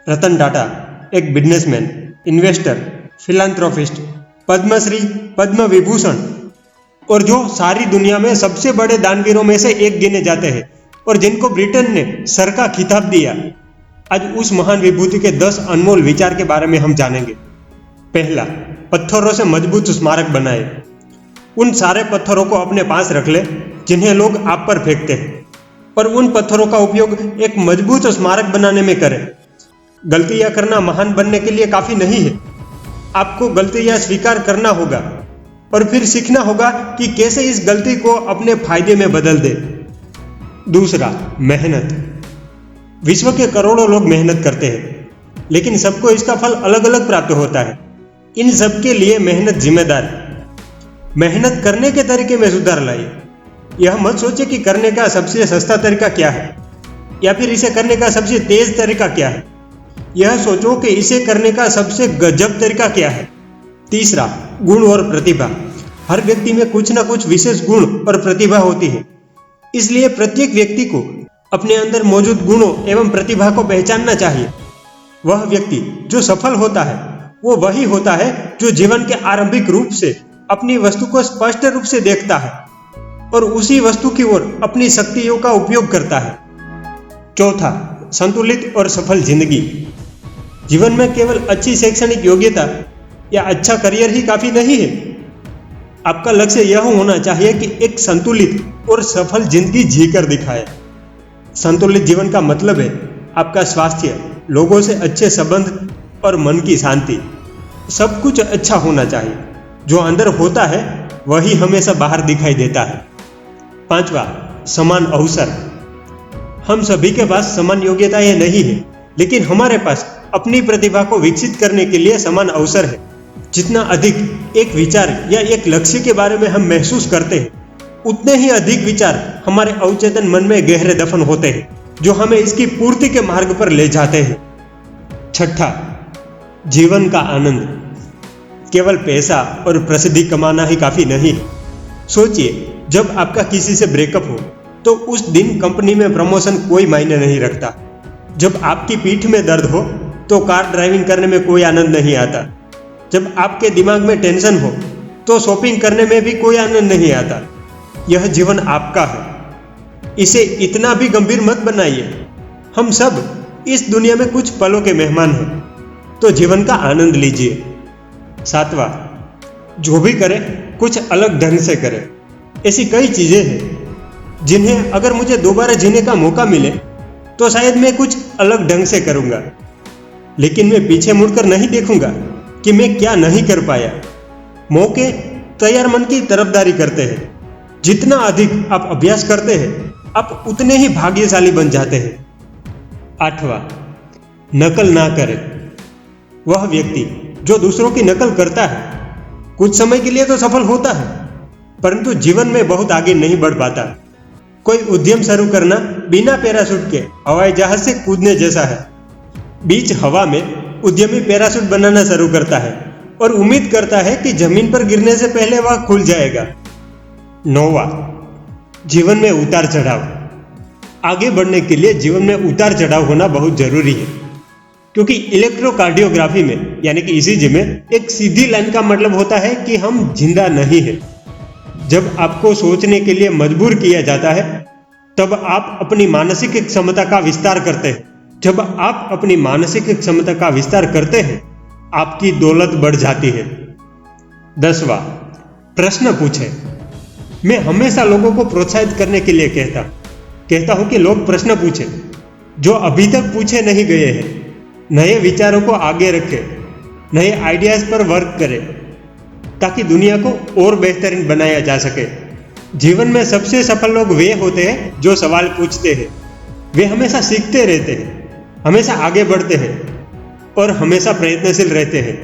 रतन टाटा एक businessman, investor, philanthropist, Padmashri, Padma Vibhushan और जो सारी दुनिया में सबसे बड़े दानवीरों में से एक गिने जाते हैं और जिनको ब्रिटेन ने सर का खिताब दिया। आज उस महान विभूति के 10 अनमोल विचार के बारे में हम जानेंगे। पहला, पत्थरों से मजबूत स्मारक बनाए। उन सारे पत्थरों को अपने पास रख ले जिन्हें लोग आप पर फेंकते हैं, पर उन पत्थरों का उपयोग एक मजबूत स्मारक बनाने में करें। गलतियां करना महान बनने के लिए काफी नहीं है। आपको गलतियां स्वीकार करना होगा और फिर सीखना होगा कि कैसे इस गलती को अपने फायदे में बदल दे। दूसरा, मेहनत। विश्व के करोड़ों लोग मेहनत करते हैं, लेकिन सबको इसका फल अलग अलग प्राप्त होता है। इन सब के लिए मेहनत जिम्मेदार है। मेहनत करने के तरीके में सुधार लाइए। यह मत सोचे कि करने का सबसे सस्ता तरीका क्या है या फिर इसे करने का सबसे तेज तरीका क्या है। यह सोचो कि इसे करने का सबसे गजब तरीका क्या है। तीसरा, गुण और प्रतिभा। हर व्यक्ति में कुछ ना कुछ विशेष गुण और प्रतिभा होती है, इसलिए प्रत्येक व्यक्ति को अपने अंदर मौजूद गुणों एवं प्रतिभा को पहचानना चाहिए। वह व्यक्ति जो सफल होता है वो वही होता है जो जीवन के आरंभिक रूप से अपनी वस्तु को स्पष्ट रूप से देखता है और उसी वस्तु की ओर अपनी शक्तियों का उपयोग करता है। चौथा, संतुलित और सफल जिंदगी। जीवन में केवल अच्छी शैक्षणिक योग्यता या अच्छा करियर ही काफी नहीं है। आपका लक्ष्य यह होना चाहिए कि एक संतुलित और सफल जिंदगी जीकर दिखाए। संतुलित जीवन का मतलब है आपका स्वास्थ्य, लोगों से अच्छे संबंध और मन की शांति। सब कुछ अच्छा होना चाहिए। जो अंदर होता है वही हमेशा बाहर दिखाई देता है। पांचवा, समान अवसर। हम सभी के पास समान योग्यताएं नहीं है, लेकिन हमारे पास अपनी प्रतिभा को विकसित करने के लिए समान अवसर है। जितना अधिक एक विचार या एक लक्ष्य के बारे में हम महसूस करते हैं, उतने ही अधिक विचार हमारे अवचेतन मन में गहरे दफन होते हैं, जो हमें इसकी पूर्ति के मार्ग पर ले जाते हैं। छठा, जीवन का आनंद। केवल पैसा और प्रसिद्धि कमाना ही काफी नहीं है। सोचिए, जब आपका किसी से ब्रेकअप हो तो उस दिन कंपनी में प्रमोशन कोई मायने नहीं रखता। जब आपकी पीठ में दर्द हो तो कार ड्राइविंग करने में कोई आनंद नहीं आता। जब आपके दिमाग में टेंशन हो तो शॉपिंग करने में भी कोई आनंद नहीं आता। यह जीवन आपका है, इसे इतना भी गंभीर मत बनाइए। हम सब इस दुनिया में कुछ पलों के मेहमान हैं, तो जीवन का आनंद लीजिए। सातवां, जो भी करे कुछ अलग ढंग से करे। ऐसी कई चीजें हैं जिन्हें अगर मुझे दोबारा जीने का मौका मिले तो शायद मैं कुछ अलग ढंग से करूंगा, लेकिन मैं पीछे मुड़कर नहीं देखूंगा कि मैं क्या नहीं कर पाया। मौके तैयार मन की तरफदारी करते हैं। जितना अधिक आप अभ्यास करते हैं, आप उतने ही भाग्यशाली बन जाते हैं। आठवां, नकल ना करे। वह व्यक्ति जो दूसरों की नकल करता है कुछ समय के लिए तो सफल होता है, परंतु जीवन में बहुत आगे नहीं बढ़ पाता। कोई उद्यम शुरू करना बिना पैराशूट के हवाई जहाज से कूदने जैसा है। बीच हवा में उद्यमी पैराशूट बनाना शुरू करता है और उम्मीद करता है कि जमीन पर गिरने से पहले वह खुल जाएगा। नौवां, जीवन में उतार चढ़ाव। आगे बढ़ने के लिए जीवन में उतार चढ़ाव होना बहुत जरूरी है, क्योंकि इलेक्ट्रोकार्डियोग्राफी में यानी कि ईसीजी में एक सीधी लाइन का मतलब होता है कि हम जिंदा नहीं है। जब आपको सोचने के लिए मजबूर किया जाता है, तब आप अपनी मानसिक क्षमता का विस्तार करते हैं। जब आप अपनी मानसिक क्षमता का विस्तार करते हैं, आपकी दौलत बढ़ जाती है। 10वां, प्रश्न पूछे। मैं हमेशा लोगों को प्रोत्साहित करने के लिए कहता हूं कि लोग प्रश्न पूछे जो अभी तक पूछे नहीं गए हैं। नए विचारों को आगे रखें, नए आइडियाज पर वर्क करें, ताकि दुनिया को और बेहतरीन बनाया जा सके। जीवन में सबसे सफल लोग वे होते हैं जो सवाल पूछते हैं। वे हमेशा सीखते रहते हैं, हमेशा आगे बढ़ते हैं और हमेशा प्रयत्नशील रहते हैं।